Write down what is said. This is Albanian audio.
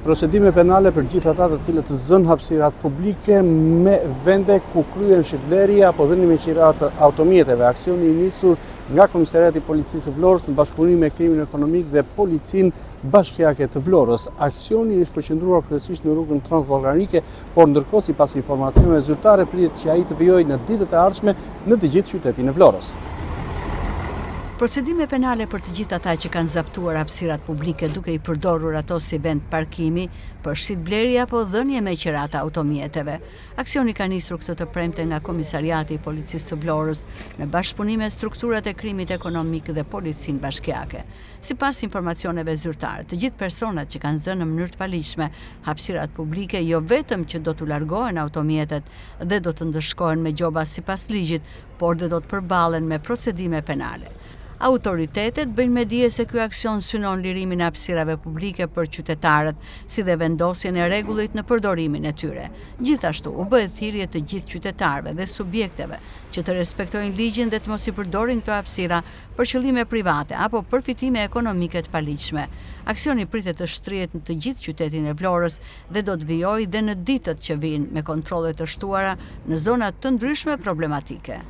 procedime penale për gjithë ata të cilët zënë hapësirat publike me vende ku kryen shitblerje apo dhënien me qirat automjeteve. Aksioni i nisur nga Komisariati i Policisë së Vlorës në bashkëpunim me Krimin Ekonomik dhe Policinë Bashkiake të Vlorës. Aksioni është përqendruar kryesisht në rrugën transballkanike, por ndërkohë sipas informacioneve zyrtare pritet që ai të vijojë në ditët e ardhshme në të gjithë qytetin e Vlorës. Procedime penale për të gjithë ata që kanë zaptuar hapësirat publike duke i përdorur ato si vend parkimi për shitblerje apo dhënie me qirata automjeteve. Aksioni ka nisur këtë të premte nga Komisariati i Policisë së Vlorës në bashkëpunim me strukturat e krimit ekonomik dhe Policinë Bashkiake. Sipas informacioneve zyrtare, të gjithë personat që kanë zënë në mënyrë të paligjshme hapësirat publike jo vetëm që do t'u largohen automjetet dhe do të ndëshkohen me gjoba sipas ligjit, por dhe do të përballen me procedime penale. Autoritetet bëjnë me dije se ky aksion synon lirimin e hapësirave publike për qytetarët, si dhe vendosjen e rregullit në përdorimin e tyre. Gjithashtu, u bëhet thirrje të gjithë qytetarëve dhe subjekteve që të respektojnë ligjin dhe të mos i përdorin këto hapësira për qëllime private apo përfitime ekonomike të paligjshme. Aksioni pritet të shtrihet në të gjithë qytetin e Vlorës dhe do të vijojë dhe në ditët që vijnë me kontrolle të shtuara në zona të ndryshme problematike.